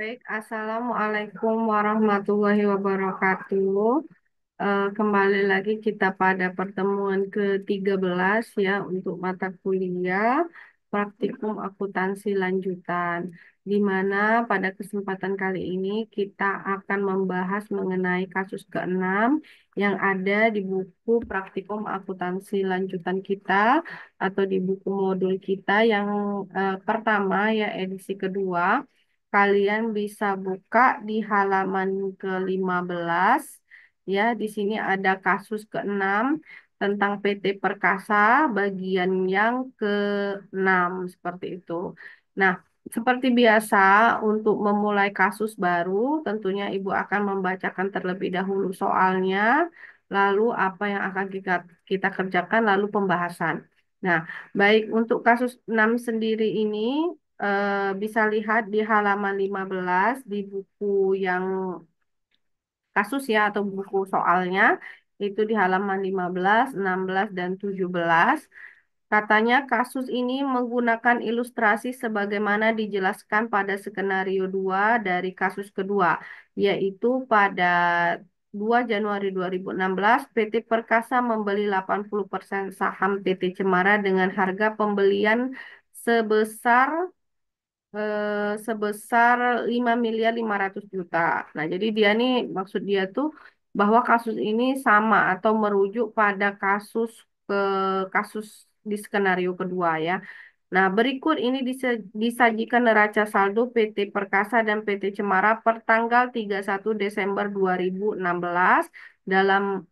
Baik, Assalamualaikum warahmatullahi wabarakatuh. Kembali lagi kita pada pertemuan ke-13 ya untuk mata kuliah praktikum akuntansi lanjutan, di mana pada kesempatan kali ini kita akan membahas mengenai kasus ke-6 yang ada di buku praktikum akuntansi lanjutan kita atau di buku modul kita yang pertama ya edisi kedua. Kalian bisa buka di halaman ke-15. Ya, di sini ada kasus ke-6 tentang PT Perkasa bagian yang ke-6 seperti itu. Nah, seperti biasa untuk memulai kasus baru, tentunya Ibu akan membacakan terlebih dahulu soalnya, lalu apa yang akan kita kerjakan, lalu pembahasan. Nah, baik untuk kasus 6 sendiri ini bisa lihat di halaman 15 di buku yang kasus ya atau buku soalnya itu di halaman 15, 16 dan 17. Katanya kasus ini menggunakan ilustrasi sebagaimana dijelaskan pada skenario 2 dari kasus kedua, yaitu pada 2 Januari 2016 PT Perkasa membeli 80% saham PT Cemara dengan harga pembelian sebesar sebesar 5.500.000.000. Nah, jadi dia nih maksud dia tuh bahwa kasus ini sama atau merujuk pada ke kasus di skenario kedua ya. Nah, berikut ini disajikan neraca saldo PT Perkasa dan PT Cemara per tanggal 31 Desember 2016 dalam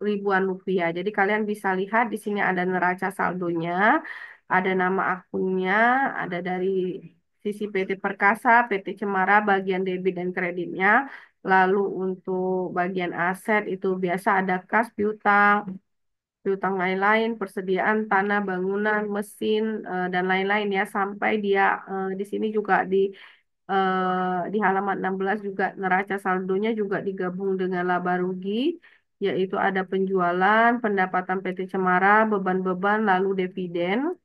ribuan rupiah. Jadi kalian bisa lihat di sini ada neraca saldonya, ada nama akunnya, ada dari sisi PT Perkasa, PT Cemara, bagian debit dan kreditnya. Lalu untuk bagian aset itu biasa ada kas, piutang, piutang lain-lain, persediaan tanah, bangunan, mesin, dan lain-lain ya. Sampai dia di sini juga di halaman 16 juga neraca saldonya juga digabung dengan laba rugi, yaitu ada penjualan, pendapatan PT Cemara, beban-beban, lalu dividen.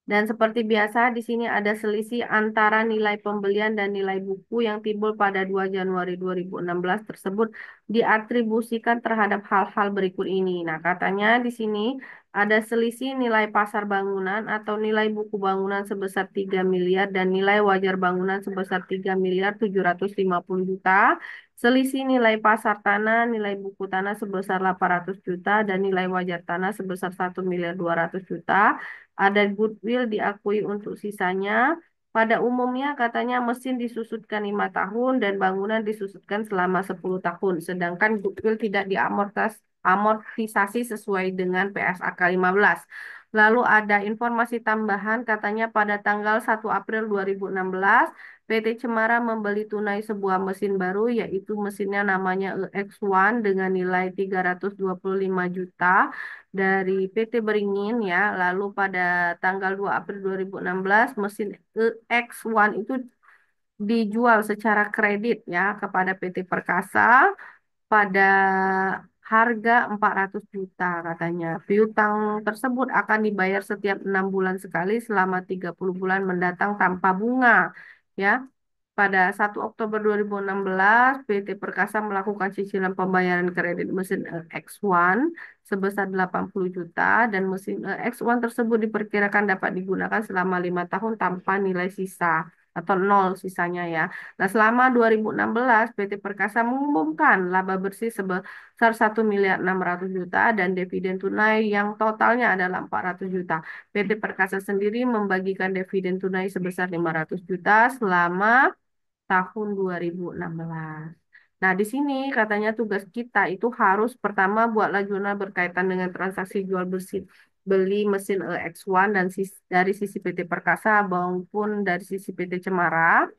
Dan seperti biasa, di sini ada selisih antara nilai pembelian dan nilai buku yang timbul pada 2 Januari 2016 tersebut diatribusikan terhadap hal-hal berikut ini. Nah, katanya di sini ada selisih nilai pasar bangunan atau nilai buku bangunan sebesar 3 miliar dan nilai wajar bangunan sebesar 3.750.000.000, selisih nilai pasar tanah, nilai buku tanah sebesar 800 juta dan nilai wajar tanah sebesar 1.200.000.000. Ada goodwill diakui untuk sisanya. Pada umumnya katanya mesin disusutkan 5 tahun dan bangunan disusutkan selama 10 tahun. Sedangkan goodwill tidak amortisasi sesuai dengan PSAK 15. Lalu ada informasi tambahan katanya pada tanggal 1 April 2016 PT Cemara membeli tunai sebuah mesin baru yaitu mesinnya namanya EX1 dengan nilai 325 juta dari PT Beringin ya. Lalu pada tanggal 2 April 2016 mesin EX1 itu dijual secara kredit ya kepada PT Perkasa pada harga 400 juta katanya. Piutang tersebut akan dibayar setiap 6 bulan sekali selama 30 bulan mendatang tanpa bunga. Ya, pada 1 Oktober 2016, PT Perkasa melakukan cicilan pembayaran kredit mesin X1 sebesar 80 juta dan mesin X1 tersebut diperkirakan dapat digunakan selama 5 tahun tanpa nilai sisa atau nol sisanya ya. Nah, selama 2016, PT Perkasa mengumumkan laba bersih sebesar 1.600.000.000 dan dividen tunai yang totalnya adalah 400 juta. PT Perkasa sendiri membagikan dividen tunai sebesar 500 juta selama tahun 2016. Nah, di sini katanya tugas kita itu harus pertama buatlah jurnal berkaitan dengan transaksi jual bersih beli mesin X1 dan dari sisi PT Perkasa maupun dari sisi PT Cemara.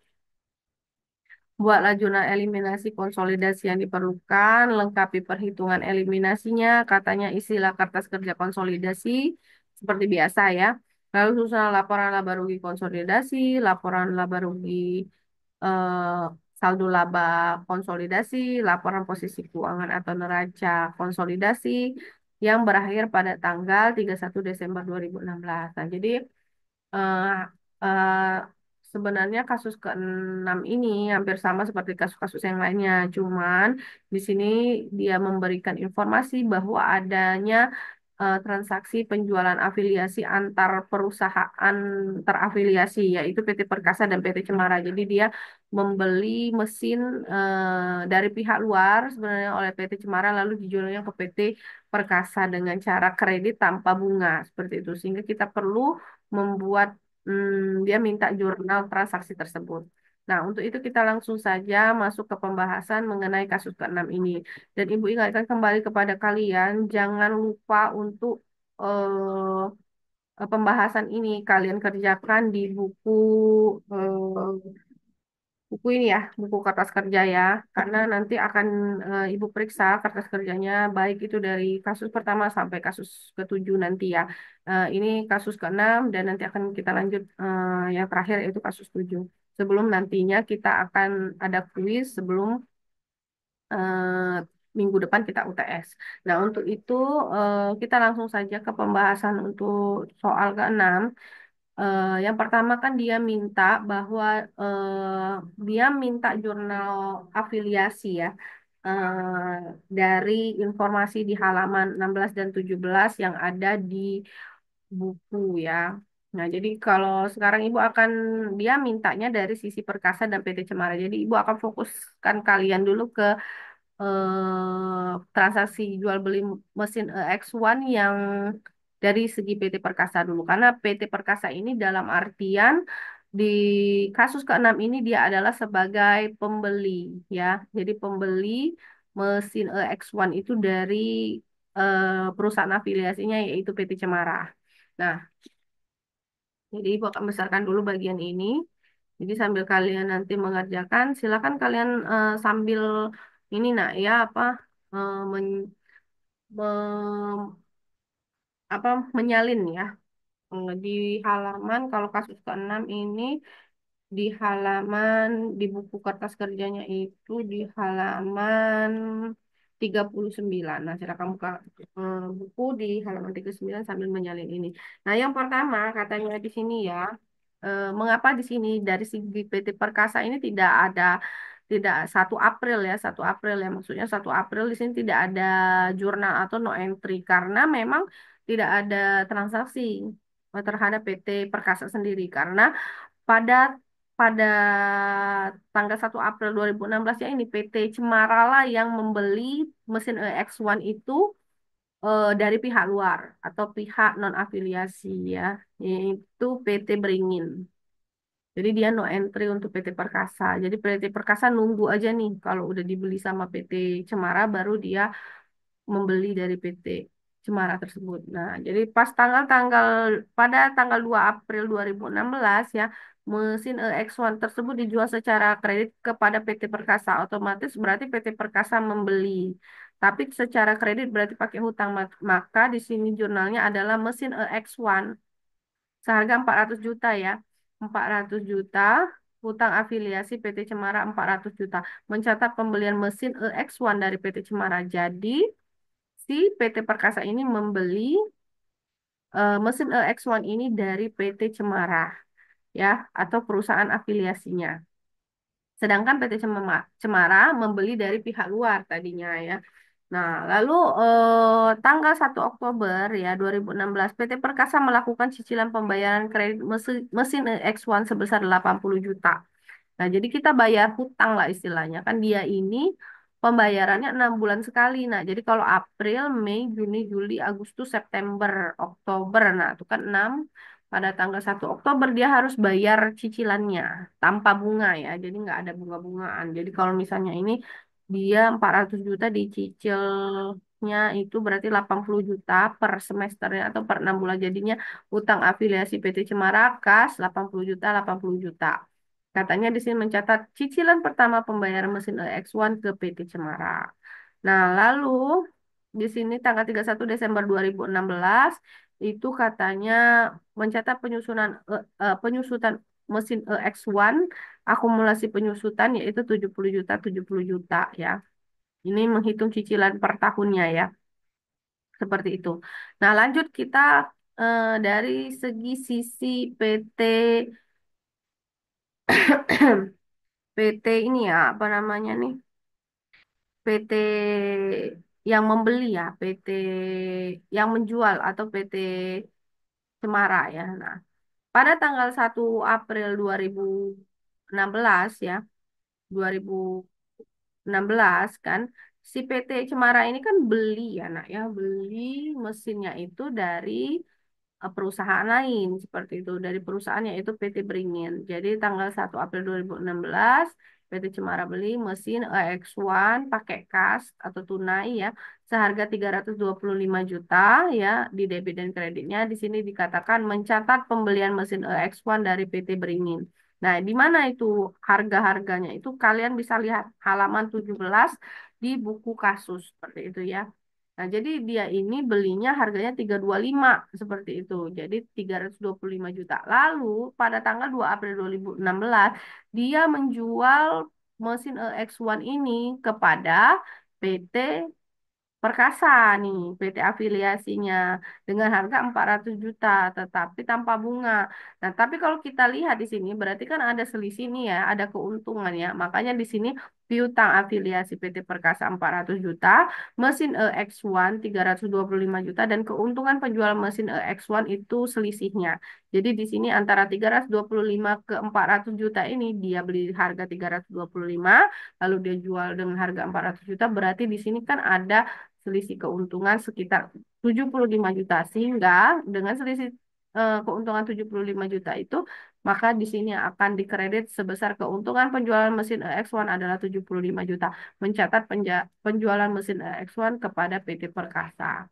Buatlah jurnal eliminasi konsolidasi yang diperlukan, lengkapi perhitungan eliminasinya, katanya isilah kertas kerja konsolidasi seperti biasa ya. Lalu susun laporan laba rugi konsolidasi, laporan laba rugi eh, saldo laba konsolidasi, laporan posisi keuangan atau neraca konsolidasi yang berakhir pada tanggal 31 Desember 2016. Nah, jadi eh, eh, sebenarnya kasus keenam ini hampir sama seperti kasus-kasus yang lainnya. Cuman di sini dia memberikan informasi bahwa adanya transaksi penjualan afiliasi antar perusahaan terafiliasi, yaitu PT Perkasa dan PT Cemara. Jadi dia membeli mesin dari pihak luar sebenarnya oleh PT Cemara lalu dijualnya ke PT Perkasa dengan cara kredit tanpa bunga seperti itu. Sehingga kita perlu membuat dia minta jurnal transaksi tersebut. Nah, untuk itu kita langsung saja masuk ke pembahasan mengenai kasus keenam ini. Dan Ibu ingatkan kembali kepada kalian, jangan lupa untuk pembahasan ini kalian kerjakan di buku ini ya, buku kertas kerja ya, karena nanti akan Ibu periksa kertas kerjanya baik itu dari kasus pertama sampai kasus ketujuh nanti ya. Ini kasus keenam dan nanti akan kita lanjut yang terakhir yaitu kasus tujuh. Sebelum nantinya kita akan ada kuis sebelum minggu depan kita UTS. Nah, untuk itu kita langsung saja ke pembahasan untuk soal keenam. Yang pertama kan dia minta bahwa dia minta jurnal afiliasi ya dari informasi di halaman 16 dan 17 yang ada di buku ya. Nah, jadi kalau sekarang Ibu akan dia mintanya dari sisi Perkasa dan PT Cemara. Jadi Ibu akan fokuskan kalian dulu ke transaksi jual beli mesin X1 yang dari segi PT Perkasa dulu. Karena PT Perkasa ini dalam artian di kasus keenam ini dia adalah sebagai pembeli ya. Jadi pembeli mesin X1 itu dari perusahaan afiliasinya yaitu PT Cemara. Nah, jadi Ibu akan besarkan dulu bagian ini. Jadi sambil kalian nanti mengerjakan, silakan kalian sambil ini nak ya apa mem- apa menyalin ya. Di halaman kalau kasus keenam ini di halaman di buku kertas kerjanya itu di halaman 39. Nah, silakan buka buku di halaman 39 sambil menyalin ini. Nah, yang pertama katanya di sini ya, mengapa di sini dari segi PT Perkasa ini tidak 1 April ya, 1 April ya, maksudnya 1 April di sini tidak ada jurnal atau no entry karena memang tidak ada transaksi terhadap PT Perkasa sendiri karena pada pada tanggal 1 April 2016 ya ini PT Cemara lah yang membeli mesin X1 itu dari pihak luar atau pihak non afiliasi ya, yaitu PT Beringin. Jadi dia no entry untuk PT Perkasa. Jadi PT Perkasa nunggu aja nih kalau udah dibeli sama PT Cemara baru dia membeli dari PT Cemara tersebut. Nah, jadi pas pada tanggal 2 April 2016 ya, mesin X1 tersebut dijual secara kredit kepada PT Perkasa. Otomatis berarti PT Perkasa membeli. Tapi secara kredit berarti pakai hutang. Maka di sini jurnalnya adalah mesin X1 seharga 400 juta ya. 400 juta hutang afiliasi PT Cemara 400 juta. Mencatat pembelian mesin EX1 dari PT Cemara. Jadi si PT Perkasa ini membeli mesin EX1 ini dari PT Cemara ya atau perusahaan afiliasinya. Sedangkan PT Cemara membeli dari pihak luar tadinya ya. Nah, lalu tanggal 1 Oktober ya 2016 PT Perkasa melakukan cicilan pembayaran kredit mesin X1 sebesar 80 juta. Nah, jadi kita bayar hutang lah istilahnya. Kan dia ini pembayarannya 6 bulan sekali. Nah, jadi kalau April, Mei, Juni, Juli, Agustus, September, Oktober. Nah, itu kan 6. Pada tanggal 1 Oktober dia harus bayar cicilannya tanpa bunga ya. Jadi nggak ada bunga-bungaan. Jadi kalau misalnya ini dia 400 juta dicicilnya itu berarti 80 juta per semesternya atau per 6 bulan. Jadinya utang afiliasi PT Cemara kas 80 juta, 80 juta. Katanya di sini mencatat cicilan pertama pembayaran mesin EX1 ke PT Cemara. Nah, lalu di sini tanggal 31 Desember 2016 itu katanya mencatat penyusutan mesin EX1 akumulasi penyusutan yaitu 70 juta 70 juta ya. Ini menghitung cicilan per tahunnya ya. Seperti itu. Nah, lanjut kita dari segi sisi PT PT ini ya, apa namanya nih? PT yang membeli ya, PT yang menjual atau PT Cemara ya. Nah, pada tanggal 1 April 2016 ya, 2016 kan, si PT Cemara ini kan beli ya, nak ya, beli mesinnya itu dari perusahaan lain seperti itu dari perusahaan yaitu PT Beringin. Jadi tanggal 1 April 2016 PT Cemara beli mesin EX1 pakai kas atau tunai ya seharga 325 juta ya di debit dan kreditnya di sini dikatakan mencatat pembelian mesin EX1 dari PT Beringin. Nah, di mana itu harga-harganya itu kalian bisa lihat halaman 17 di buku kasus seperti itu ya. Nah, jadi dia ini belinya harganya 325 seperti itu. Jadi 325 juta. Lalu pada tanggal 2 April 2016 dia menjual mesin EX1 ini kepada PT Perkasa nih, PT afiliasinya dengan harga 400 juta, tetapi tanpa bunga. Nah, tapi kalau kita lihat di sini berarti kan ada selisih nih ya, ada keuntungan ya. Makanya di sini piutang afiliasi PT Perkasa 400 juta, mesin EX1 325 juta dan keuntungan penjual mesin EX1 itu selisihnya. Jadi di sini antara 325 ke 400 juta ini dia beli harga 325, lalu dia jual dengan harga 400 juta, berarti di sini kan ada selisih keuntungan sekitar 75 juta. Sehingga dengan selisih keuntungan 75 juta itu, maka di sini akan dikredit sebesar keuntungan penjualan mesin EX1 adalah 75 juta. Mencatat penjualan mesin EX1 kepada PT Perkasa.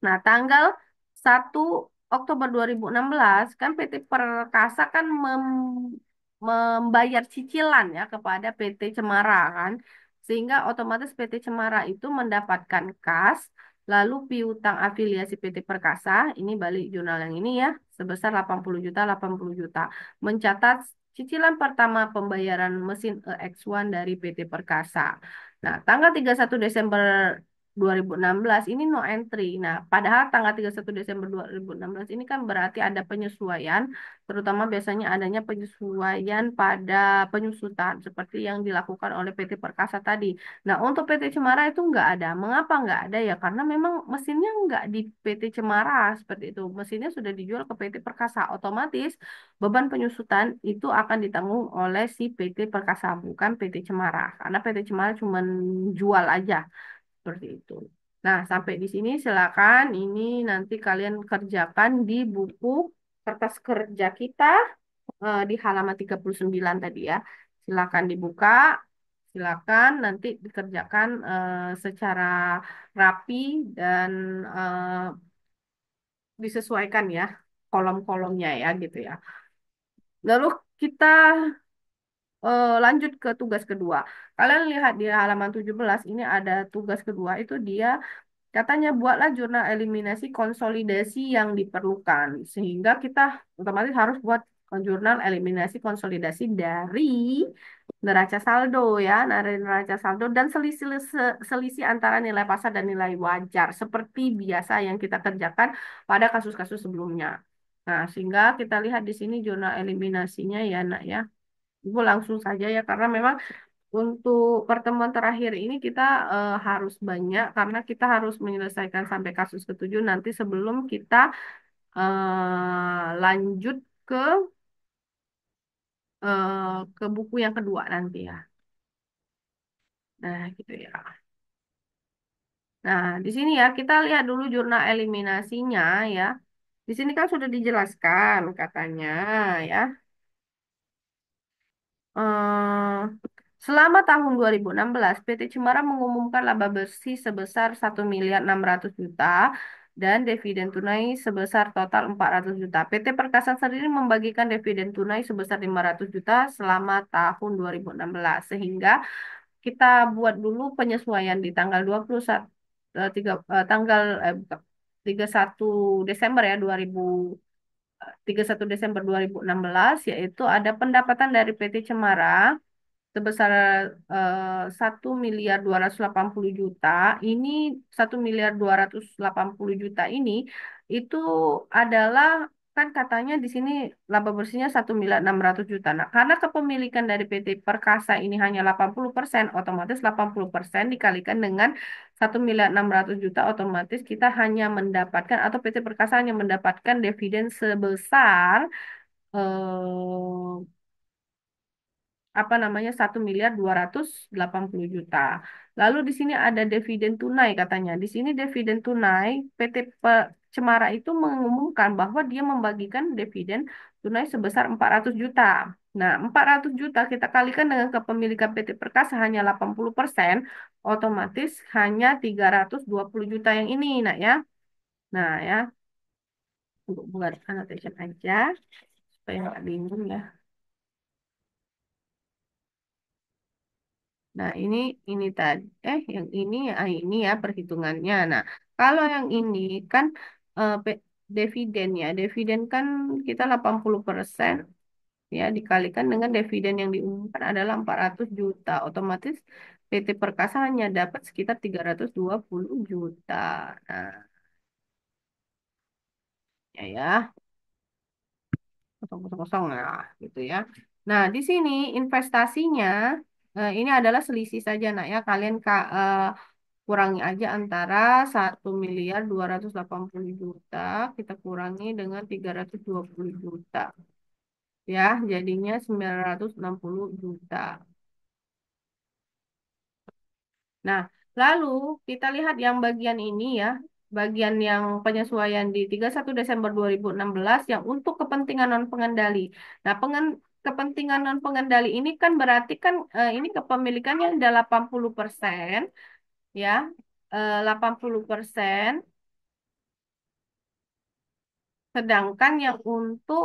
Nah, tanggal 1 Oktober 2016 kan PT Perkasa kan membayar cicilan ya kepada PT Cemara kan. Sehingga otomatis PT Cemara itu mendapatkan kas, lalu piutang afiliasi PT Perkasa, ini balik jurnal yang ini ya, sebesar 80 juta, 80 juta. Mencatat cicilan pertama pembayaran mesin EX1 dari PT Perkasa. Nah, tanggal 31 Desember 2016 ini no entry. Nah, padahal tanggal 31 Desember 2016 ini kan berarti ada penyesuaian, terutama biasanya adanya penyesuaian pada penyusutan seperti yang dilakukan oleh PT Perkasa tadi. Nah, untuk PT Cemara itu nggak ada. Mengapa nggak ada ya? Karena memang mesinnya nggak di PT Cemara seperti itu. Mesinnya sudah dijual ke PT Perkasa. Otomatis beban penyusutan itu akan ditanggung oleh si PT Perkasa, bukan PT Cemara. Karena PT Cemara cuma jual aja. Seperti itu. Nah, sampai di sini silakan ini nanti kalian kerjakan di buku kertas kerja kita di halaman 39 tadi ya. Silakan dibuka, silakan nanti dikerjakan secara rapi dan disesuaikan ya kolom-kolomnya ya gitu ya. Lalu kita lanjut ke tugas kedua. Kalian lihat di halaman 17 ini ada tugas kedua itu dia katanya buatlah jurnal eliminasi konsolidasi yang diperlukan. Sehingga kita otomatis harus buat jurnal eliminasi konsolidasi dari neraca saldo ya, dari neraca saldo dan selisih selisih antara nilai pasar dan nilai wajar seperti biasa yang kita kerjakan pada kasus-kasus sebelumnya. Nah, sehingga kita lihat di sini jurnal eliminasinya ya, Nak ya. Ibu langsung saja ya karena memang untuk pertemuan terakhir ini kita harus banyak karena kita harus menyelesaikan sampai kasus ketujuh nanti sebelum kita lanjut ke ke buku yang kedua nanti ya. Nah, gitu ya. Nah, di sini ya kita lihat dulu jurnal eliminasinya ya. Di sini kan sudah dijelaskan katanya ya. Eh, Selama tahun 2016, PT Cemara mengumumkan laba bersih sebesar 1.600.000.000 dan dividen tunai sebesar total 400 juta. PT Perkasa sendiri membagikan dividen tunai sebesar 500 juta selama tahun 2016. Sehingga kita buat dulu penyesuaian di tanggal 21 tanggal bukan, 31 Desember ya 31 Desember 2016 yaitu ada pendapatan dari PT Cemara sebesar 1.280.000.000. Ini 1.280.000.000 ini itu adalah kan katanya di sini laba bersihnya 1.600.000.000. Nah, karena kepemilikan dari PT Perkasa ini hanya 80%, otomatis 80% dikalikan dengan 1.600.000.000, otomatis kita hanya mendapatkan atau PT Perkasa hanya mendapatkan dividen sebesar eh, apa namanya 1.280.000.000. Lalu di sini ada dividen tunai katanya. Di sini dividen tunai PT Cemara itu mengumumkan bahwa dia membagikan dividen tunai sebesar 400 juta. Nah, 400 juta kita kalikan dengan kepemilikan PT Perkasa hanya 80%, otomatis hanya 320 juta yang ini, nak ya. Nah, ya, untuk buat annotation aja supaya nggak bingung ya. Nah, ini tadi yang ini ya perhitungannya. Nah, kalau yang ini kan dividen ya. Dividen kan kita 80% ya dikalikan dengan dividen yang diumumkan adalah 400 juta. Otomatis PT Perkasa hanya dapat sekitar 320 juta. Nah, ya, kosong kosong kosong lah gitu ya. Nah, di sini investasinya ini adalah selisih saja nak ya. Kalian kurangi aja antara 1.280.000.000 kita kurangi dengan 320 juta ya jadinya 960 juta. Nah, lalu kita lihat yang bagian ini ya, bagian yang penyesuaian di 31 Desember 2016 yang untuk kepentingan non pengendali. Nah, kepentingan non pengendali ini kan berarti kan ini kepemilikannya ada 80% ya. 80%. Sedangkan yang untuk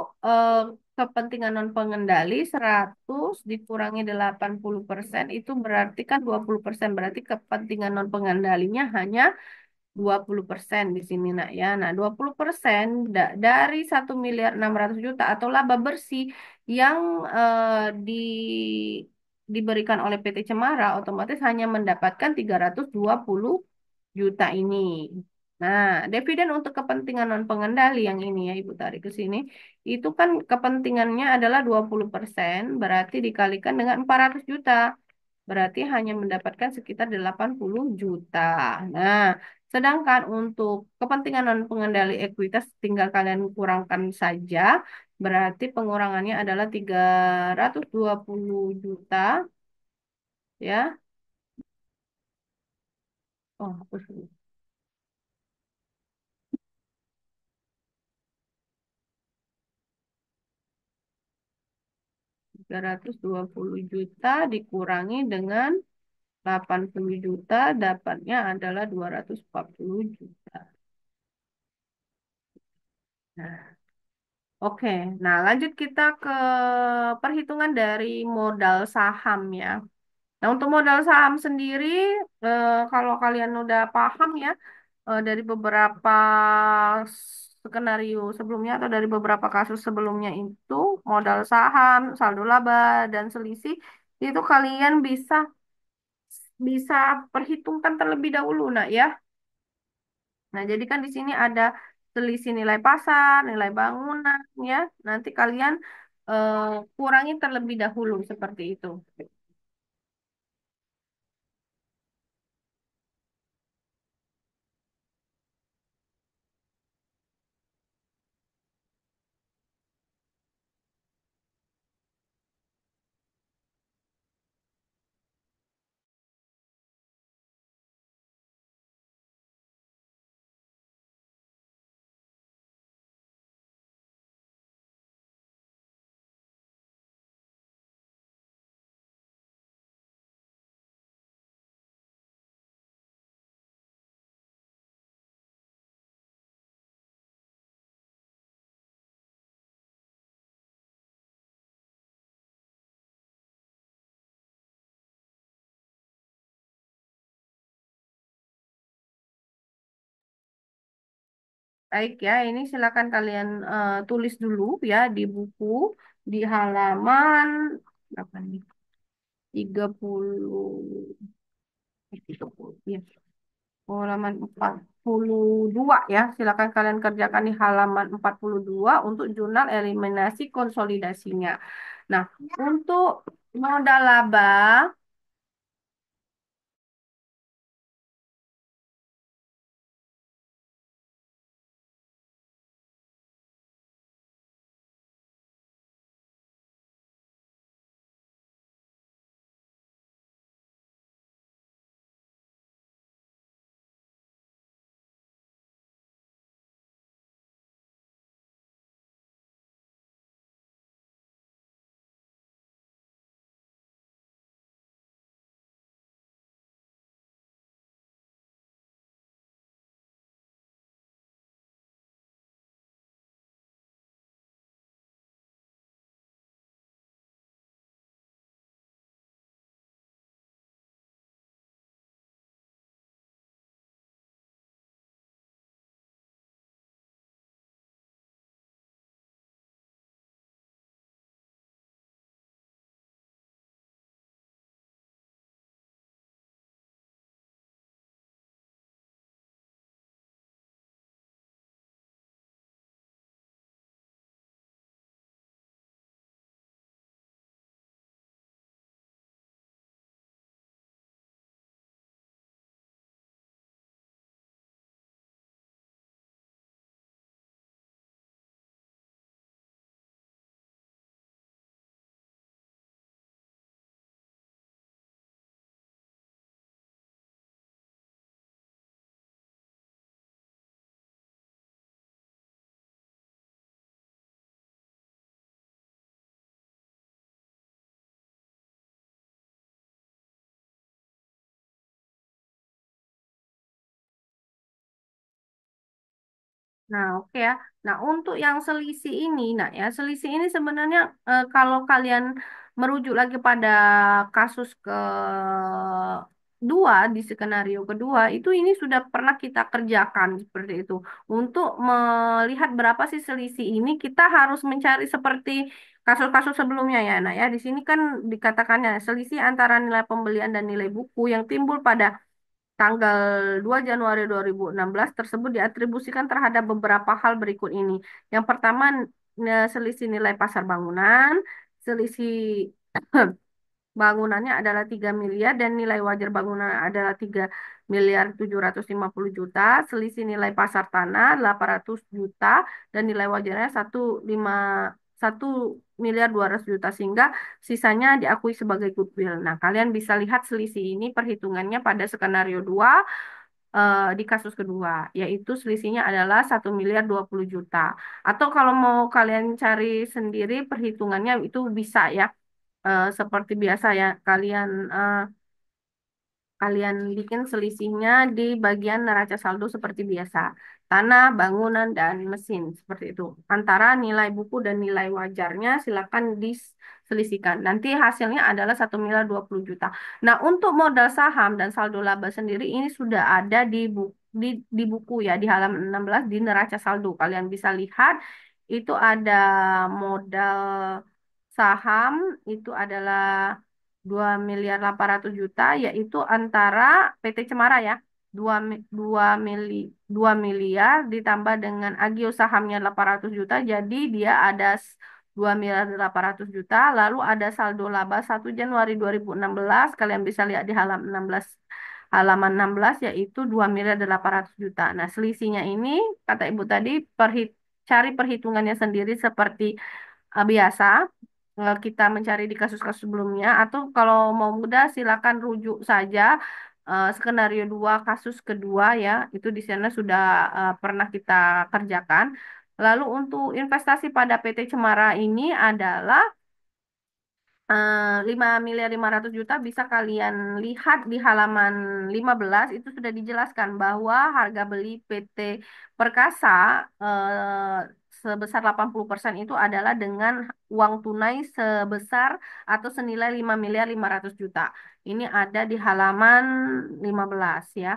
kepentingan non pengendali 100 dikurangi 80% itu berarti kan 20%. Berarti kepentingan non pengendalinya hanya 20% di sini nak ya. Nah, 20% dari 1.600.000.000 atau laba bersih yang di diberikan oleh PT Cemara otomatis hanya mendapatkan 320 juta ini. Nah, dividen untuk kepentingan non pengendali yang ini ya Ibu tarik ke sini, itu kan kepentingannya adalah 20%, berarti dikalikan dengan 400 juta. Berarti hanya mendapatkan sekitar 80 juta. Nah, sedangkan untuk kepentingan non pengendali ekuitas tinggal kalian kurangkan saja. Berarti pengurangannya adalah 320 juta ya. Oh, hapus dulu. 320 juta dikurangi dengan 80 juta dapatnya adalah 240 juta. Nah, oke. Nah, lanjut kita ke perhitungan dari modal saham ya. Nah, untuk modal saham sendiri, kalau kalian udah paham ya, dari beberapa skenario sebelumnya atau dari beberapa kasus sebelumnya itu, modal saham, saldo laba, dan selisih, itu kalian bisa bisa perhitungkan terlebih dahulu, nak ya. Nah, jadi kan di sini ada selisih nilai pasar, nilai bangunan, ya. Nanti kalian eh, kurangi terlebih dahulu seperti itu. Baik ya, ini silakan kalian tulis dulu ya di buku di halaman berapa nih? 30 30 ya. halaman 42 ya. Silakan kalian kerjakan di halaman 42 untuk jurnal eliminasi konsolidasinya. Nah, untuk modal laba. Nah, oke ya. Nah, untuk yang selisih ini, nah ya, selisih ini sebenarnya kalau kalian merujuk lagi pada kasus kedua di skenario kedua, itu ini sudah pernah kita kerjakan seperti itu. Untuk melihat berapa sih selisih ini, kita harus mencari seperti kasus-kasus sebelumnya ya. Nah, ya, di sini kan dikatakannya selisih antara nilai pembelian dan nilai buku yang timbul pada tanggal 2 Januari 2016 tersebut diatribusikan terhadap beberapa hal berikut ini. Yang pertama, selisih nilai pasar bangunan, selisih bangunannya adalah 3 miliar dan nilai wajar bangunan adalah 3.750.000.000, selisih nilai pasar tanah 800 juta dan nilai wajarnya 1,2 miliar sehingga sisanya diakui sebagai goodwill. Nah, kalian bisa lihat selisih ini perhitungannya pada skenario 2 di kasus kedua, yaitu selisihnya adalah 1.020.000.000. Atau kalau mau kalian cari sendiri perhitungannya itu bisa ya. Seperti biasa ya, kalian bikin selisihnya di bagian neraca saldo seperti biasa. Tanah, bangunan, dan mesin seperti itu. Antara nilai buku dan nilai wajarnya silakan diselisihkan. Nanti hasilnya adalah 1.020.000.000. Nah, untuk modal saham dan saldo laba sendiri ini sudah ada di buku ya di halaman 16 di neraca saldo. Kalian bisa lihat itu ada modal saham itu adalah 2.800.000.000 yaitu antara PT Cemara ya 2 miliar ditambah dengan agio sahamnya 800 juta jadi dia ada 2.800.000.000 lalu ada saldo laba 1 Januari 2016 kalian bisa lihat di halaman 16 yaitu 2.800.000.000. Nah, selisihnya ini kata Ibu tadi cari perhitungannya sendiri seperti biasa kita mencari di kasus-kasus sebelumnya atau kalau mau mudah silakan rujuk saja skenario 2 kasus kedua ya itu di sana sudah pernah kita kerjakan. Lalu untuk investasi pada PT Cemara ini adalah 5.500.000.000 bisa kalian lihat di halaman 15 itu sudah dijelaskan bahwa harga beli PT Perkasa sebesar 80% itu adalah dengan uang tunai sebesar atau senilai 5.500.000.000. Ini ada di halaman 15 ya.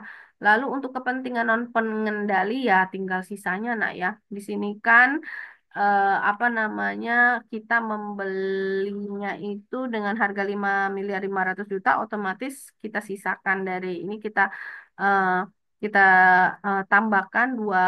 Lalu untuk kepentingan non pengendali ya tinggal sisanya nak ya. Di sini kan apa namanya kita membelinya itu dengan harga 5.500.000.000 otomatis kita sisakan dari ini eh, kita tambahkan dua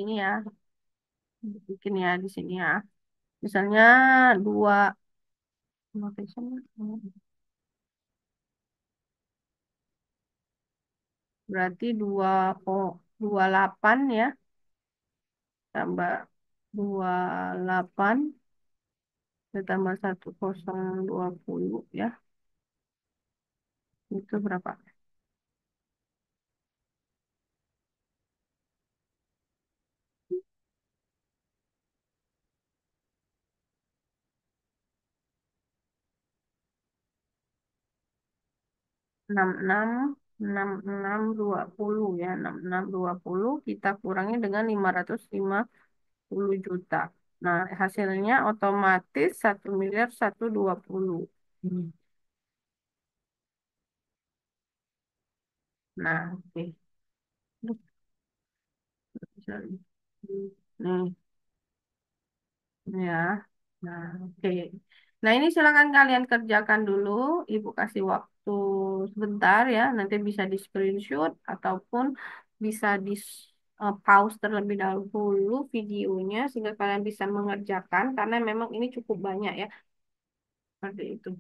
ini ya, bikin ya di sini ya. Misalnya dua notation, berarti 28 ya, tambah 28 ditambah 1020 ya, itu berapa? 66 6620 ya, 6620 kita kurangi dengan 550 juta. Nah, hasilnya otomatis 1.120.000.000. Hmm. Nah, oke. Duh, bisa. Nih, ya. Nah, oke. Nah, ini silakan kalian kerjakan dulu. Ibu kasih waktu sebentar ya. Nanti bisa di screenshot ataupun bisa di pause terlebih dahulu videonya sehingga kalian bisa mengerjakan karena memang ini cukup banyak ya. Seperti itu.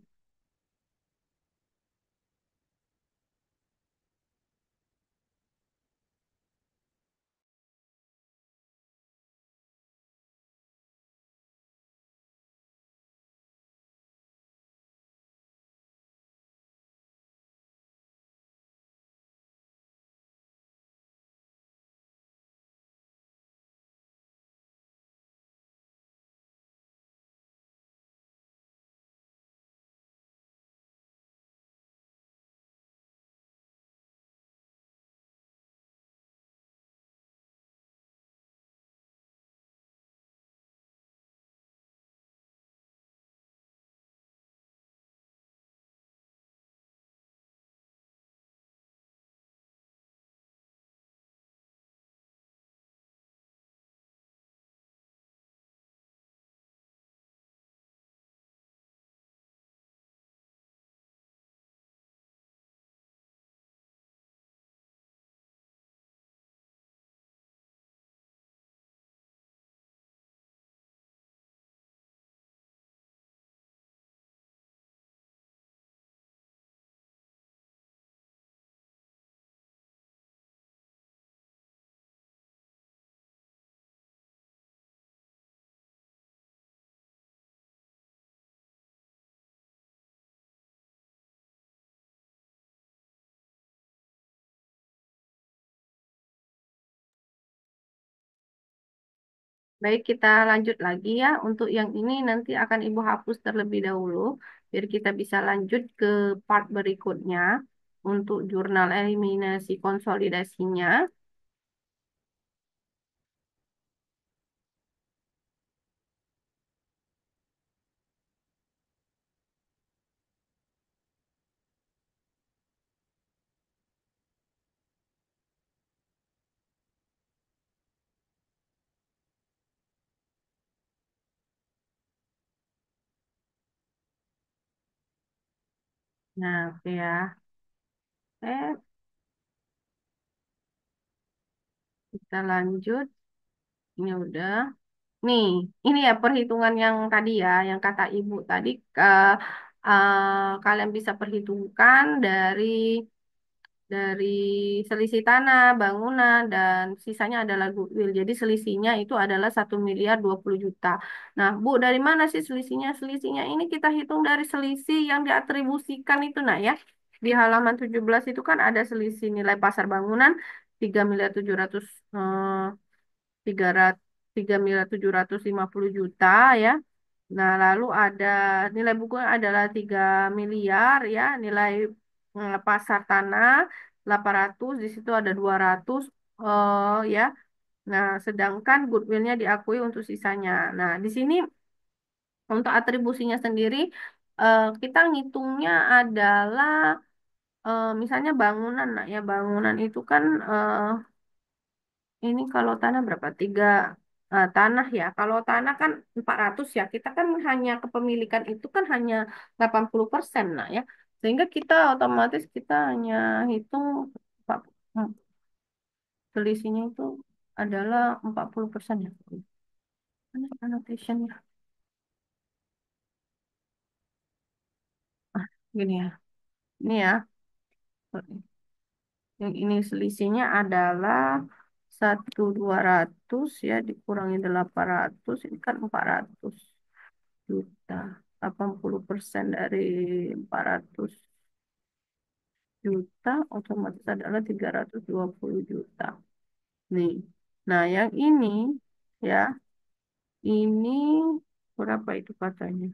Baik, kita lanjut lagi ya. Untuk yang ini nanti akan Ibu hapus terlebih dahulu, biar kita bisa lanjut ke part berikutnya untuk jurnal eliminasi konsolidasinya. Nah, oke ya. Eh, kita lanjut. Ini udah. Nih, ini ya perhitungan yang tadi ya, yang kata Ibu tadi. Kalian bisa perhitungkan dari selisih tanah, bangunan, dan sisanya adalah goodwill. Jadi selisihnya itu adalah 1.020.000.000. Nah, Bu, dari mana sih selisihnya? Selisihnya ini kita hitung dari selisih yang diatribusikan itu, nah ya. Di halaman 17 itu kan ada selisih nilai pasar bangunan 3.700 3.750.000.000 ya. Nah, lalu ada nilai buku adalah 3 miliar ya, nilai pasar tanah 800, di situ ada 200 ya. Nah, sedangkan goodwill-nya diakui untuk sisanya. Nah, di sini untuk atribusinya sendiri kita ngitungnya adalah misalnya bangunan, nak ya bangunan itu kan ini kalau tanah berapa? Tanah ya. Kalau tanah kan 400 ya. Kita kan hanya kepemilikan itu kan hanya 80% nah ya. Sehingga kita otomatis kita hanya hitung empat- hmm, selisihnya itu adalah 40% ya. Mana annotation-nya? Ah, gini ya. Ini ya. Yang ini selisihnya adalah 1.200 ya dikurangi 800 ini kan 400 juta. 80% dari 400 juta otomatis adalah 320 juta. Nih. Nah, yang ini ya, ini berapa itu katanya?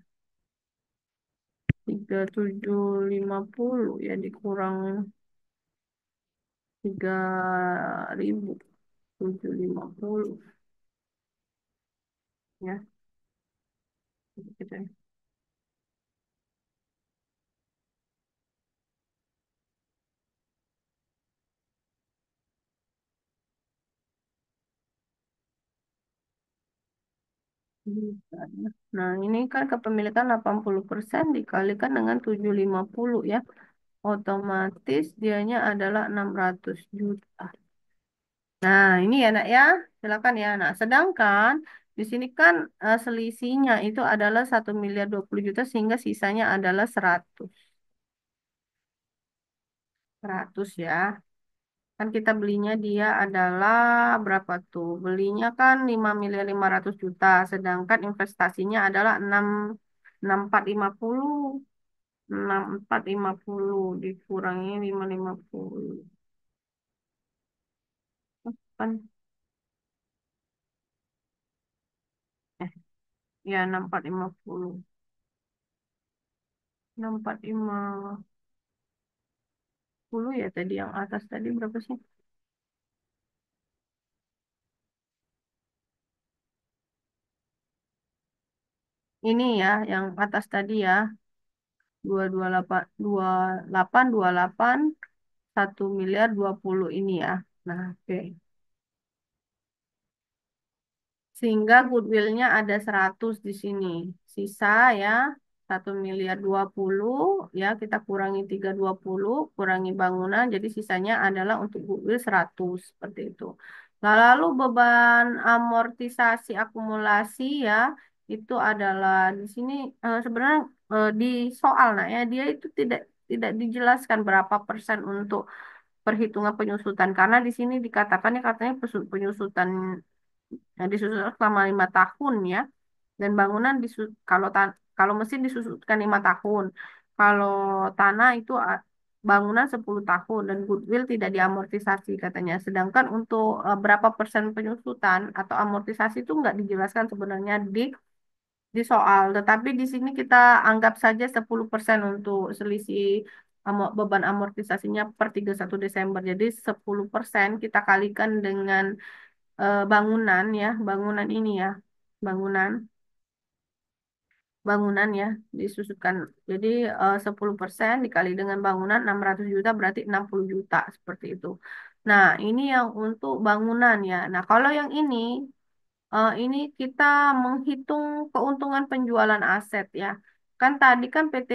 3.750 ya dikurang 3.750 ya. Gitu ya. Juta, ya. Nah, ini kan kepemilikan 80% dikalikan dengan 750 ya. Otomatis dianya adalah 600 juta. Nah, ini ya nak ya, silakan ya. Nah, sedangkan di sini kan selisihnya itu adalah 1.020.000.000 sehingga sisanya adalah 100. 100 ya. Kan kita belinya dia adalah berapa tuh? Belinya kan 5.500.000.000, sedangkan investasinya adalah 6.450. 6.450 dikurangi 550. Kan eh ya 6.450. 6.450 ya tadi yang atas tadi berapa sih? Ini ya yang atas tadi ya 228 1.020.000.000 ini ya. Nah, oke. Sehingga goodwillnya ada 100 di sini. Sisa ya 1.020.000.000 ya kita kurangi 320 kurangi bangunan jadi sisanya adalah untuk goodwill 100 seperti itu. Nah, lalu beban amortisasi akumulasi ya itu adalah di sini sebenarnya di soal nah ya dia itu tidak dijelaskan berapa persen untuk perhitungan penyusutan karena di sini dikatakan ya katanya penyusutan yang disusun selama 5 tahun ya dan bangunan kalau mesin disusutkan 5 tahun kalau tanah itu bangunan 10 tahun dan goodwill tidak diamortisasi katanya sedangkan untuk berapa persen penyusutan atau amortisasi itu nggak dijelaskan sebenarnya di soal tetapi di sini kita anggap saja 10% untuk selisih beban amortisasinya per 31 Desember jadi 10% kita kalikan dengan bangunan ya, bangunan ini ya, bangunan, bangunan ya, disusutkan. Jadi 10% dikali dengan bangunan 600 juta berarti 60 juta seperti itu. Nah, ini yang untuk bangunan ya. Nah, kalau yang ini kita menghitung keuntungan penjualan aset ya. Kan tadi kan PT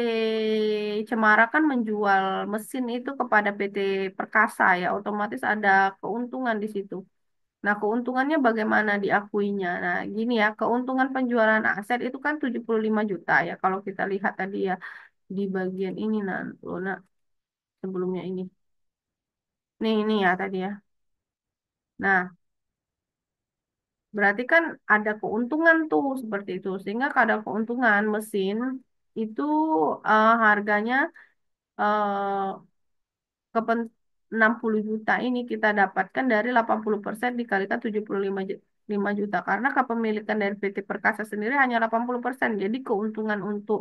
Cemara kan menjual mesin itu kepada PT Perkasa ya, otomatis ada keuntungan di situ. Nah, keuntungannya bagaimana diakuinya? Nah, gini ya, keuntungan penjualan aset itu kan 75 juta ya. Kalau kita lihat tadi ya di bagian ini nah, tuh, nah sebelumnya ini. Nih, ini ya tadi ya. Nah, berarti kan ada keuntungan tuh seperti itu. Sehingga kalau ada keuntungan mesin itu harganya eh, kepen 60 juta ini kita dapatkan dari 80% dikalikan 75 juta karena kepemilikan dari PT Perkasa sendiri hanya 80%. Jadi keuntungan untuk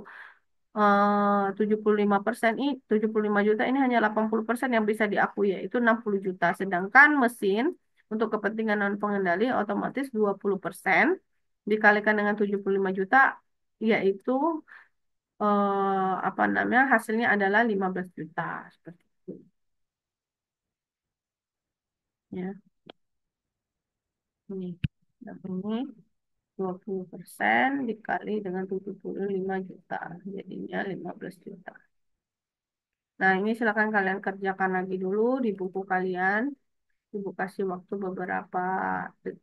75% ini 75 juta ini hanya 80% yang bisa diakui yaitu 60 juta. Sedangkan mesin untuk kepentingan non pengendali otomatis 20% dikalikan dengan 75 juta yaitu apa namanya hasilnya adalah 15 juta seperti itu. Ya, ini. Nah, ini 20% dikali dengan 75 juta. Jadinya 15 juta. Nah, ini silakan kalian kerjakan lagi dulu di buku kalian. Ibu kasih waktu beberapa de-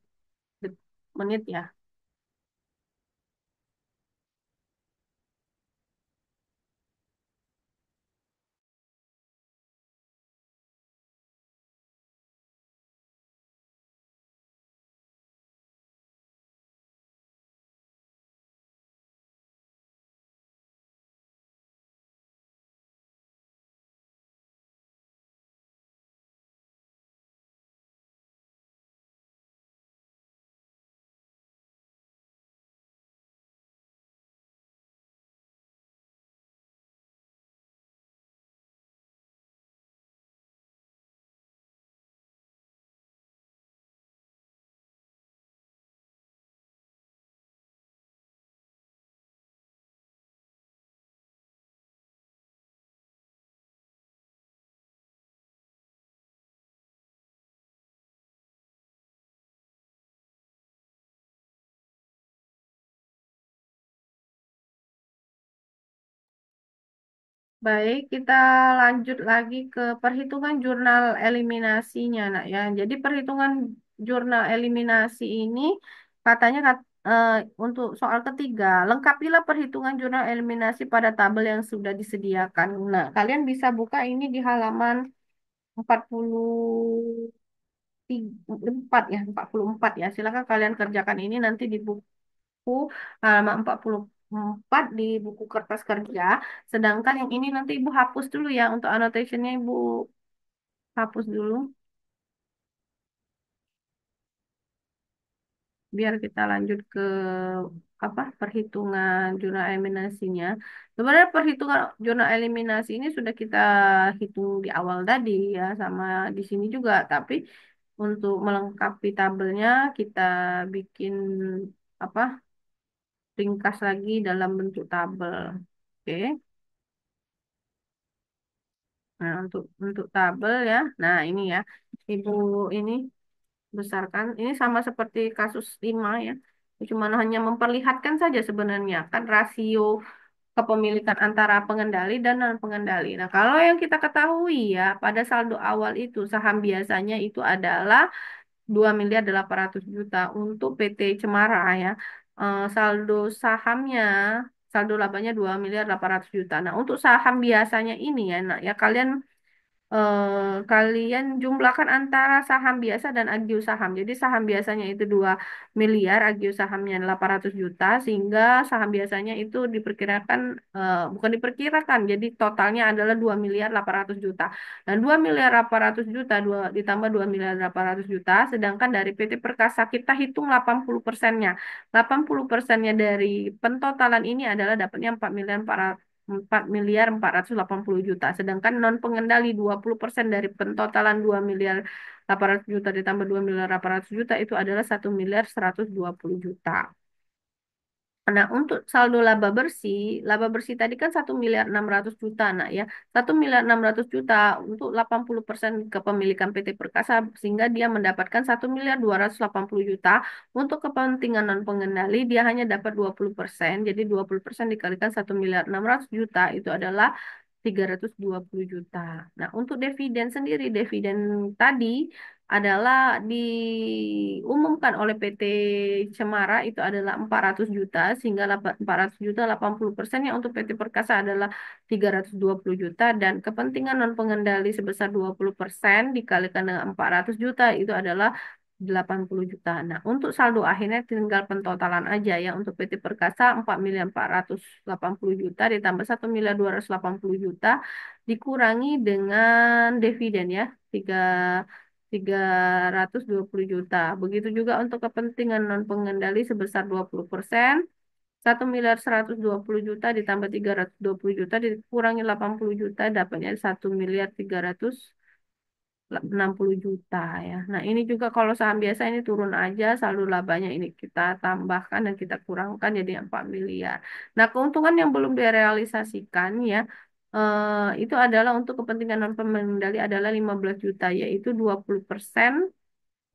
menit ya. Baik, kita lanjut lagi ke perhitungan jurnal eliminasinya, nak ya. Jadi perhitungan jurnal eliminasi ini katanya untuk soal ketiga, lengkapilah perhitungan jurnal eliminasi pada tabel yang sudah disediakan. Nah, kalian bisa buka ini di halaman 44 ya, 44 ya. Silakan kalian kerjakan ini nanti di buku halaman 44 di buku kertas kerja. Sedangkan yang ini nanti Ibu hapus dulu ya untuk annotationnya Ibu hapus dulu biar kita lanjut ke apa perhitungan jurnal eliminasinya. Sebenarnya perhitungan jurnal eliminasi ini sudah kita hitung di awal tadi ya sama di sini juga, tapi untuk melengkapi tabelnya kita bikin apa ringkas lagi dalam bentuk tabel. Oke. Nah, untuk tabel ya. Nah, ini ya. Ibu ini besarkan. Ini sama seperti kasus 5 ya. Cuma hanya memperlihatkan saja sebenarnya kan rasio kepemilikan antara pengendali dan non pengendali. Nah, kalau yang kita ketahui ya, pada saldo awal itu saham biasanya itu adalah 2.800.000.000 untuk PT Cemara ya. Saldo sahamnya, saldo labanya 2.800.000.000. Nah, untuk saham biasanya ini ya, nah ya kalian jumlahkan antara saham biasa dan agio saham. Jadi saham biasanya itu 2 miliar, agio sahamnya 800 juta, sehingga saham biasanya itu diperkirakan, bukan diperkirakan, jadi totalnya adalah 2.800.000.000. Dan 2.800.000.000 ditambah 2.800.000.000, sedangkan dari PT Perkasa kita hitung 80%-nya. 80%-nya dari pentotalan ini adalah dapatnya 4.480.000.000. Sedangkan non pengendali 20% dari pentotalan 2.800.000.000 ditambah 2.800.000.000 itu adalah 1.120.000.000. Nah, untuk saldo laba bersih tadi kan 1.600.000.000, nah ya, 1.600.000.000 untuk 80% kepemilikan PT Perkasa, sehingga dia mendapatkan 1.280.000.000. Untuk kepentingan non pengendali dia hanya dapat 20%, jadi 20% dikalikan 1.600.000.000 itu adalah 320 juta. Nah, untuk dividen sendiri, dividen tadi adalah diumumkan oleh PT Cemara itu adalah 400 juta, sehingga 400 juta 80%-nya untuk PT Perkasa adalah 320 juta, dan kepentingan non pengendali sebesar 20% dikalikan dengan 400 juta itu adalah 80 juta. Nah, untuk saldo akhirnya tinggal pentotalan aja ya. Untuk PT Perkasa 4.480.000.000 ditambah 1.280.000.000 dikurangi dengan dividen ya. 320 juta. Begitu juga untuk kepentingan non pengendali sebesar 20%. 1.120.000.000 ditambah 320 juta dikurangi 80 juta dapatnya 1.360 juta ya. Nah, ini juga kalau saham biasa ini turun aja, saldo labanya ini kita tambahkan dan kita kurangkan jadi 4 miliar. Nah, keuntungan yang belum direalisasikan ya, itu adalah untuk kepentingan non pengendali adalah 15 juta, yaitu 20%.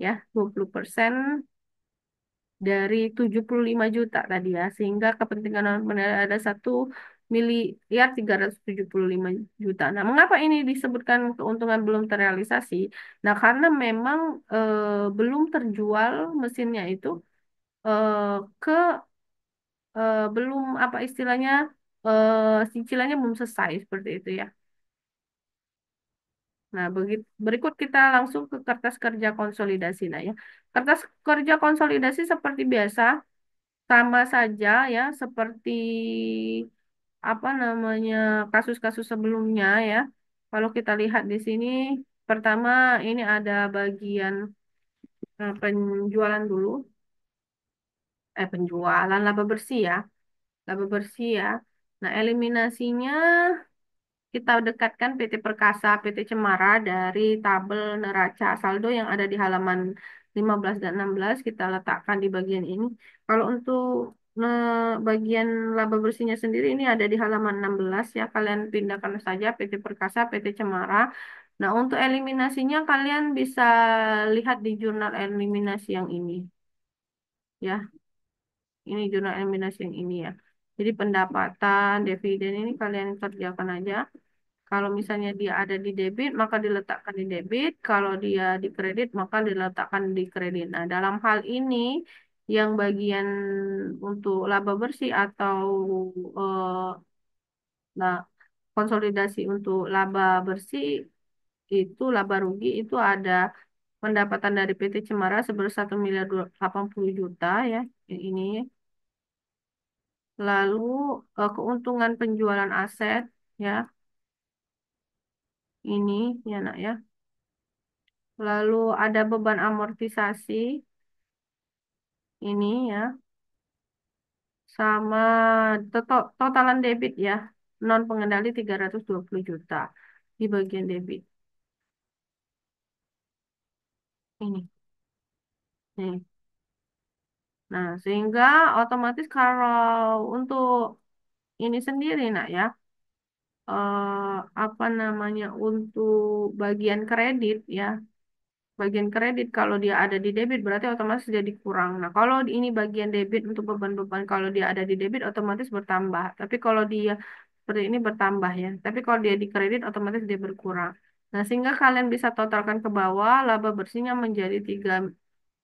ya, 20% dari 75 juta tadi ya, sehingga kepentingan non-penerima ada 1 miliar 375 juta. Nah, mengapa ini disebutkan keuntungan belum terrealisasi? Nah, karena memang belum terjual mesinnya itu, eh, ke belum apa istilahnya, cicilannya belum selesai seperti itu ya. Nah, berikut kita langsung ke kertas kerja konsolidasi. Nah, ya, kertas kerja konsolidasi seperti biasa, sama saja ya, seperti apa namanya kasus-kasus sebelumnya ya. Kalau kita lihat di sini, pertama ini ada bagian penjualan dulu, penjualan laba bersih ya, laba bersih ya. Nah, eliminasinya kita dekatkan PT Perkasa, PT Cemara dari tabel neraca saldo yang ada di halaman 15 dan 16 kita letakkan di bagian ini. Kalau untuk bagian laba bersihnya sendiri ini ada di halaman 16 ya. Kalian pindahkan saja PT Perkasa, PT Cemara. Nah, untuk eliminasinya kalian bisa lihat di jurnal eliminasi yang ini ya. Ini jurnal eliminasi yang ini ya. Jadi pendapatan, dividen ini kalian kerjakan aja. Kalau misalnya dia ada di debit, maka diletakkan di debit. Kalau dia di kredit, maka diletakkan di kredit. Nah, dalam hal ini, yang bagian untuk laba bersih atau nah, konsolidasi untuk laba bersih itu laba rugi itu ada pendapatan dari PT Cemara sebesar 1 miliar 80 juta ya, yang ini. Lalu keuntungan penjualan aset ya, ini ya nak ya. Lalu ada beban amortisasi ini ya, sama totalan debit ya, non pengendali 320 juta di bagian debit ini. Nih. Nah, sehingga otomatis kalau untuk ini sendiri nak ya, apa namanya untuk bagian kredit ya. Bagian kredit kalau dia ada di debit berarti otomatis jadi kurang. Nah, kalau ini bagian debit untuk beban-beban kalau dia ada di debit otomatis bertambah. Tapi kalau dia seperti ini bertambah ya. Tapi kalau dia di kredit otomatis dia berkurang. Nah, sehingga kalian bisa totalkan ke bawah laba bersihnya menjadi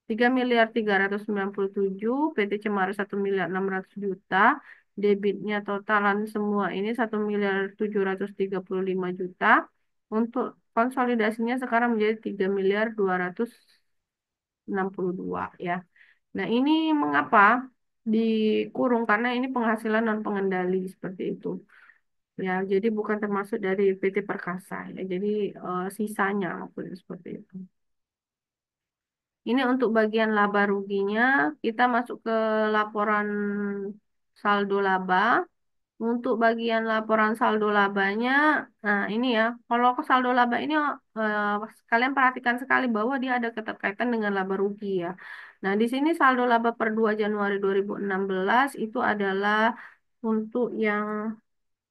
3 miliar 397, PT Cemara 1 miliar 600 juta, debitnya totalan semua ini 1 miliar 735 juta. Untuk konsolidasinya sekarang menjadi 3 miliar 262 ya. Nah, ini mengapa dikurung? Karena ini penghasilan non pengendali seperti itu. Ya, jadi bukan termasuk dari PT Perkasa ya. Jadi sisanya maksudnya seperti itu. Ini untuk bagian laba ruginya, kita masuk ke laporan saldo laba. Untuk bagian laporan saldo labanya, nah ini ya, kalau ke saldo laba ini kalian perhatikan sekali bahwa dia ada keterkaitan dengan laba rugi ya. Nah, di sini saldo laba per 2 Januari 2016 itu adalah untuk yang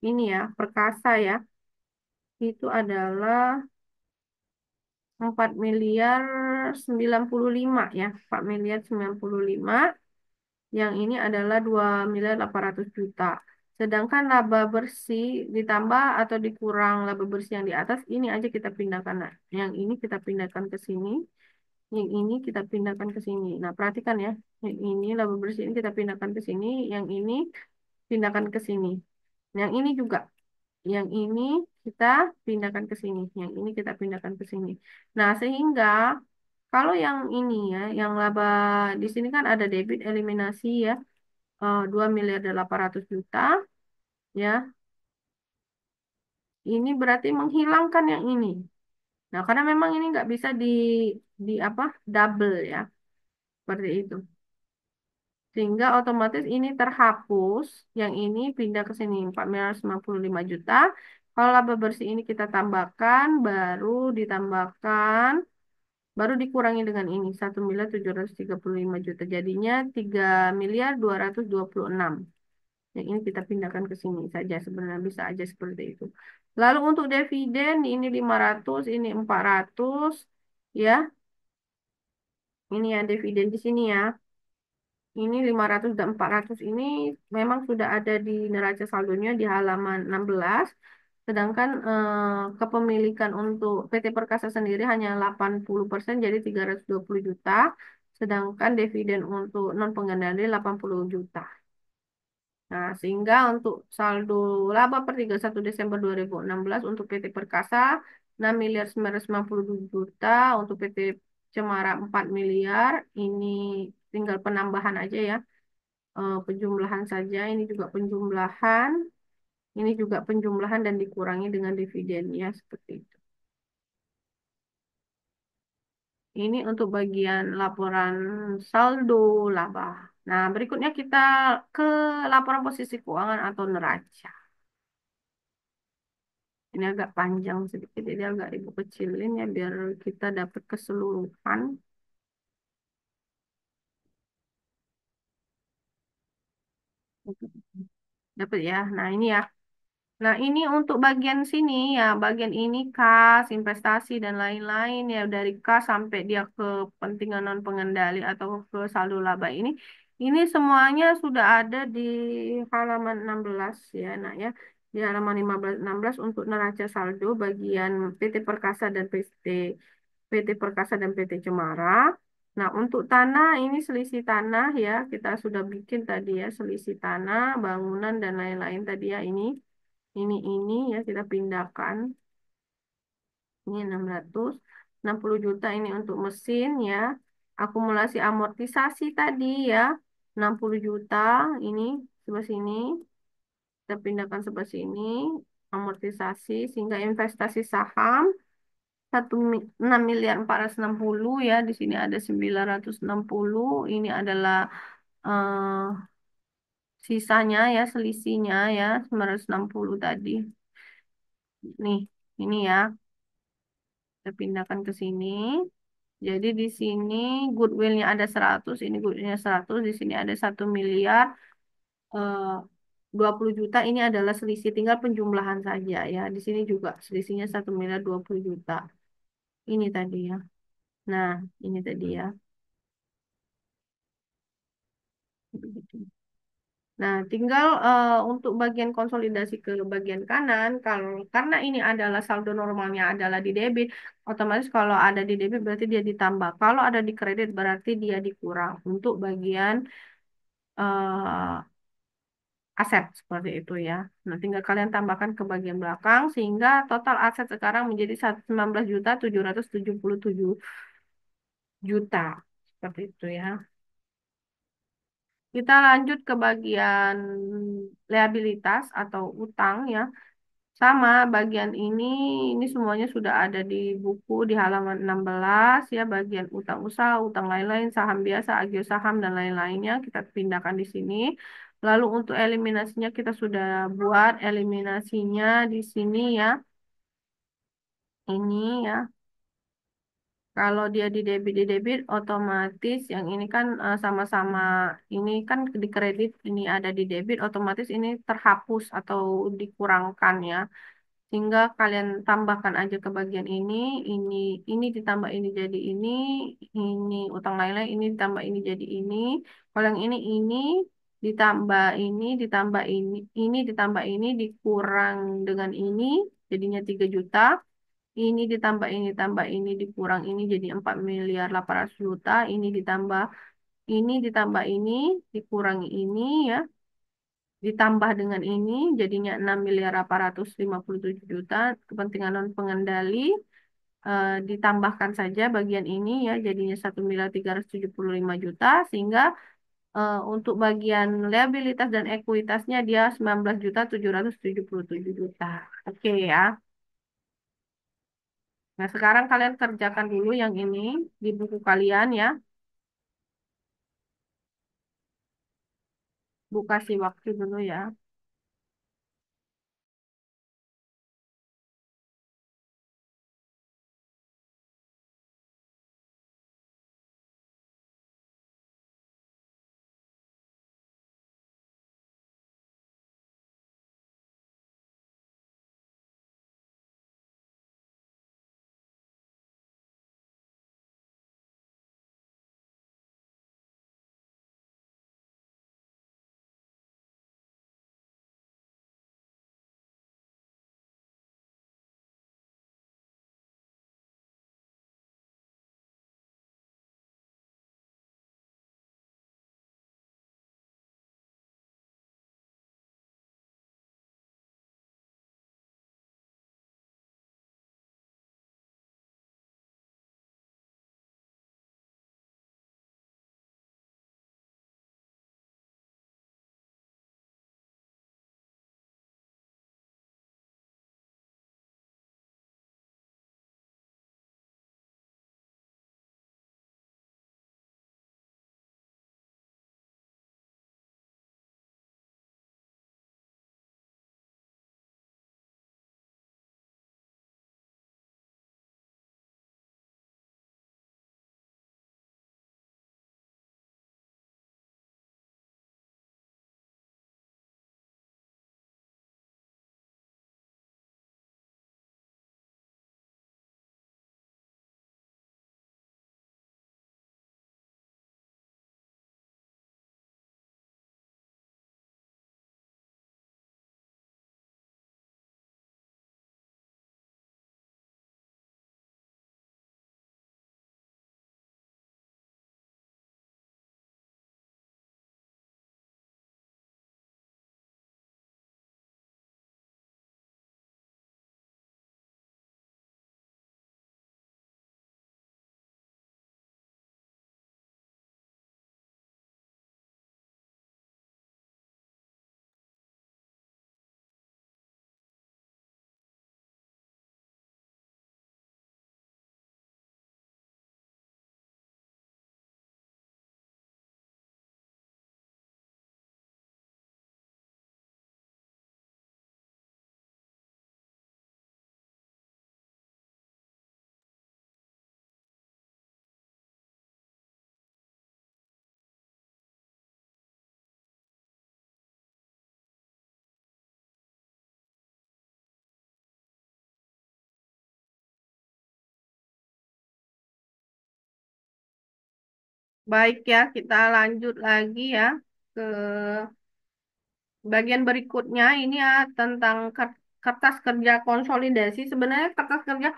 ini ya, Perkasa ya. Itu adalah 4 miliar 95 ya, 4 miliar 95. Yang ini adalah 2 miliar 800 juta. Sedangkan laba bersih ditambah atau dikurang laba bersih yang di atas, ini aja kita pindahkan. Nah, yang ini kita pindahkan ke sini. Yang ini kita pindahkan ke sini. Nah, perhatikan ya. Yang ini laba bersih ini kita pindahkan ke sini. Yang ini pindahkan ke sini. Yang ini juga. Yang ini kita pindahkan ke sini. Yang ini kita pindahkan ke sini. Nah, sehingga kalau yang ini ya, yang laba di sini kan ada debit eliminasi ya, 2 miliar 800 juta ya. Ini berarti menghilangkan yang ini. Nah, karena memang ini nggak bisa di apa double ya, seperti itu. Sehingga otomatis ini terhapus, yang ini pindah ke sini 4 miliar 95 juta. Kalau laba bersih ini kita tambahkan, baru ditambahkan, baru dikurangi dengan ini 1 miliar 735 juta. Jadinya 3 miliar 226. Yang ini kita pindahkan ke sini saja sebenarnya bisa aja seperti itu. Lalu untuk dividen ini 500, ini 400 ya. Ini ya dividen di sini ya. Ini 500 dan 400 ini memang sudah ada di neraca saldonya di halaman 16. Sedangkan kepemilikan untuk PT Perkasa sendiri hanya 80%, jadi 320 juta. Sedangkan dividen untuk non pengendali 80 juta. Nah, sehingga untuk saldo laba per 31 Desember 2016 untuk PT Perkasa 6 miliar 950 juta, untuk PT Cemara 4 miliar. Ini tinggal penambahan aja ya, penjumlahan saja. Ini juga penjumlahan, ini juga penjumlahan dan dikurangi dengan dividennya seperti itu. Ini untuk bagian laporan saldo laba. Nah, berikutnya kita ke laporan posisi keuangan atau neraca. Ini agak panjang sedikit, jadi agak ibu kecilin ya biar kita dapat keseluruhan. Dapat ya. Nah, ini ya. Nah, ini untuk bagian sini ya, bagian ini kas, investasi dan lain-lain ya, dari kas sampai dia ke pentingan non pengendali atau ke saldo laba ini. Ini semuanya sudah ada di halaman 16 ya, nah ya. Di halaman 15 16 untuk neraca saldo bagian PT Perkasa dan PT Perkasa dan PT Cemara. Nah, untuk tanah ini selisih tanah ya, kita sudah bikin tadi ya, selisih tanah, bangunan dan lain-lain tadi ya ini. Ini ya kita pindahkan. Ini 660 juta ini untuk mesin ya. Akumulasi amortisasi tadi ya. 60 juta ini sebelah sini. Kita pindahkan sebelah sini. Amortisasi sehingga investasi saham 6 miliar 460 ya. Di sini ada 960. Ini adalah eh, sisanya ya, selisihnya ya 960 tadi. Nih, ini ya. Kita pindahkan ke sini. Jadi di sini goodwill-nya ada 100, ini goodwill-nya 100, di sini ada 1 miliar 20 juta. Ini adalah selisih, tinggal penjumlahan saja ya. Di sini juga selisihnya 1 miliar 20 juta. Ini tadi ya. Nah, ini tadi ya. Begitu. Nah, tinggal untuk bagian konsolidasi ke bagian kanan, kalau karena ini adalah saldo normalnya adalah di debit, otomatis kalau ada di debit berarti dia ditambah. Kalau ada di kredit berarti dia dikurang untuk bagian eh, aset seperti itu ya. Nah, tinggal kalian tambahkan ke bagian belakang sehingga total aset sekarang menjadi 19.777 juta. Seperti itu ya. Kita lanjut ke bagian liabilitas atau utang ya. Sama bagian ini semuanya sudah ada di buku di halaman 16 ya, bagian utang usaha, utang lain-lain, saham biasa, agio saham dan lain-lainnya kita pindahkan di sini. Lalu untuk eliminasinya kita sudah buat eliminasinya di sini ya. Ini ya. Kalau dia di debit otomatis yang ini kan sama-sama ini kan di kredit, ini ada di debit, otomatis ini terhapus atau dikurangkan ya. Sehingga kalian tambahkan aja ke bagian ini, ditambah ini jadi ini utang lain-lain, ini ditambah ini jadi ini. Kalau yang ini ditambah ini ditambah ini dikurang dengan ini, jadinya 3 juta. Ini ditambah ini dikurang ini jadi 4 miliar 800 juta. Ini ditambah ini dikurangi ini ya, ditambah dengan ini jadinya 6 miliar 857 juta. Kepentingan non pengendali ditambahkan saja bagian ini ya, jadinya 1 miliar 375 juta. Sehingga untuk bagian liabilitas dan ekuitasnya dia 19.777 juta. Oke ya. Nah, sekarang kalian kerjakan dulu yang ini di buku kalian ya. Bu kasih waktu dulu ya. Baik ya, kita lanjut lagi ya ke bagian berikutnya. Ini ya tentang kertas kerja konsolidasi. Sebenarnya kertas kerja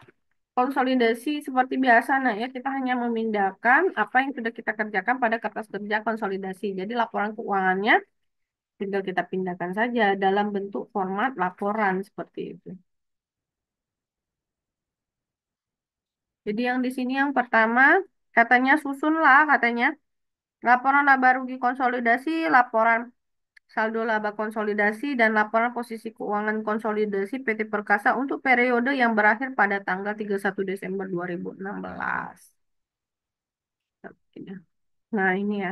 konsolidasi seperti biasa, nah ya kita hanya memindahkan apa yang sudah kita kerjakan pada kertas kerja konsolidasi. Jadi laporan keuangannya tinggal kita pindahkan saja dalam bentuk format laporan seperti itu. Jadi yang di sini yang pertama katanya susunlah katanya laporan laba rugi konsolidasi, laporan saldo laba konsolidasi, dan laporan posisi keuangan konsolidasi PT Perkasa untuk periode yang berakhir pada tanggal 31 Desember 2016. Nah, ini ya.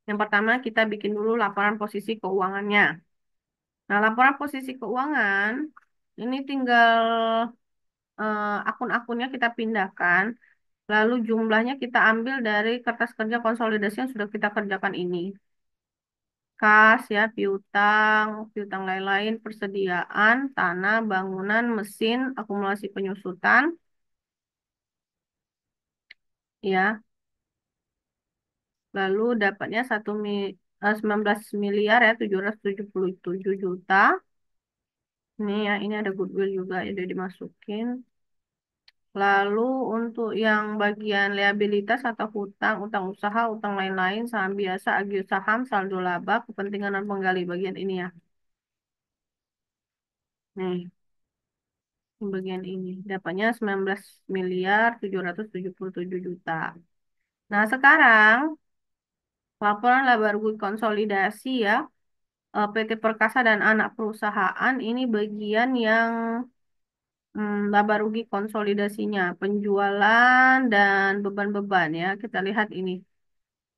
Yang pertama kita bikin dulu laporan posisi keuangannya. Nah, laporan posisi keuangan ini tinggal akun-akunnya kita pindahkan, lalu jumlahnya kita ambil dari kertas kerja konsolidasi yang sudah kita kerjakan ini. Kas ya, piutang, piutang lain-lain, persediaan, tanah, bangunan, mesin, akumulasi penyusutan, ya. Lalu dapatnya 19 miliar ya, 777 juta. Ini ya, ini ada goodwill juga ya, udah dimasukin. Lalu untuk yang bagian liabilitas atau hutang, utang usaha, utang lain-lain, saham biasa, agios saham, saldo laba, kepentingan dan penggali bagian ini ya. Nih, di bagian ini dapatnya 19 miliar 777 juta. Nah, sekarang laporan laba rugi konsolidasi ya, PT Perkasa dan anak perusahaan ini bagian yang laba rugi konsolidasinya, penjualan dan beban-beban ya. Kita lihat ini.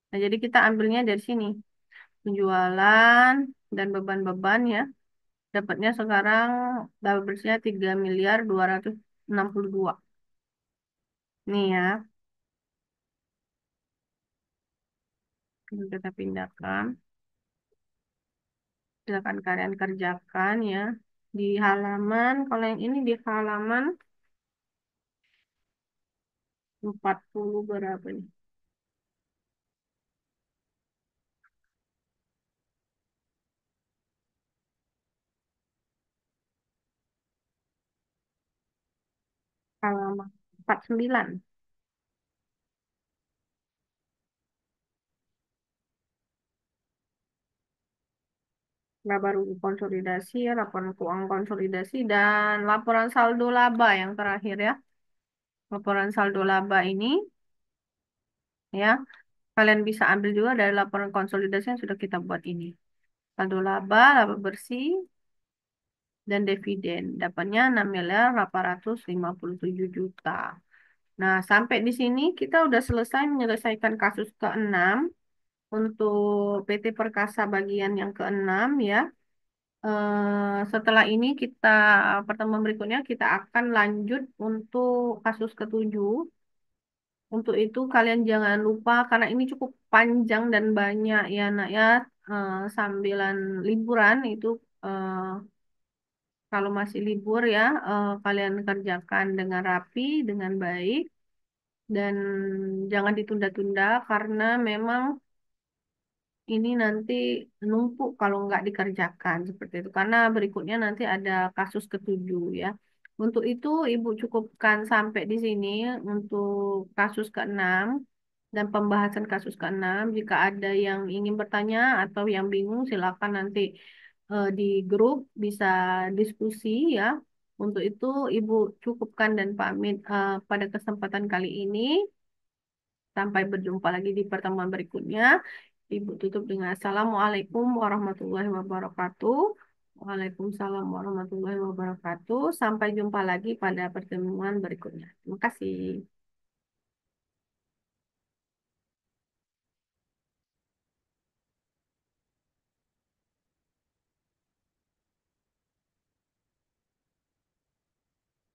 Nah, jadi kita ambilnya dari sini. Penjualan dan beban-beban ya. Dapatnya sekarang laba bersihnya 3 miliar 262. Nih ya, ini kita pindahkan. Silakan kalian kerjakan ya. Di halaman, kalau yang ini di halaman 40 berapa nih? Halaman 49. Laba rugi konsolidasi, ya, laporan keuangan konsolidasi, dan laporan saldo laba yang terakhir ya. Laporan saldo laba ini ya, kalian bisa ambil juga dari laporan konsolidasi yang sudah kita buat ini. Saldo laba, laba bersih, dan dividen. Dapatnya 6 miliar 857 juta. Nah, sampai di sini kita udah selesai menyelesaikan kasus ke-6 untuk PT Perkasa bagian yang ke-6 ya. Setelah ini pertemuan berikutnya kita akan lanjut untuk kasus ke-7. Untuk itu kalian jangan lupa karena ini cukup panjang dan banyak ya nak ya, sambilan liburan itu, eh, kalau masih libur ya, kalian kerjakan dengan rapi, dengan baik, dan jangan ditunda-tunda karena memang ini nanti numpuk kalau nggak dikerjakan seperti itu. Karena berikutnya nanti ada kasus ke-7 ya. Untuk itu Ibu cukupkan sampai di sini untuk kasus ke-6 dan pembahasan kasus ke-6. Jika ada yang ingin bertanya atau yang bingung silakan nanti di grup bisa diskusi ya. Untuk itu Ibu cukupkan dan pamit pada kesempatan kali ini. Sampai berjumpa lagi di pertemuan berikutnya. Ibu tutup dengan Assalamualaikum warahmatullahi wabarakatuh. Waalaikumsalam warahmatullahi wabarakatuh. Sampai jumpa lagi pada pertemuan berikutnya. Terima kasih.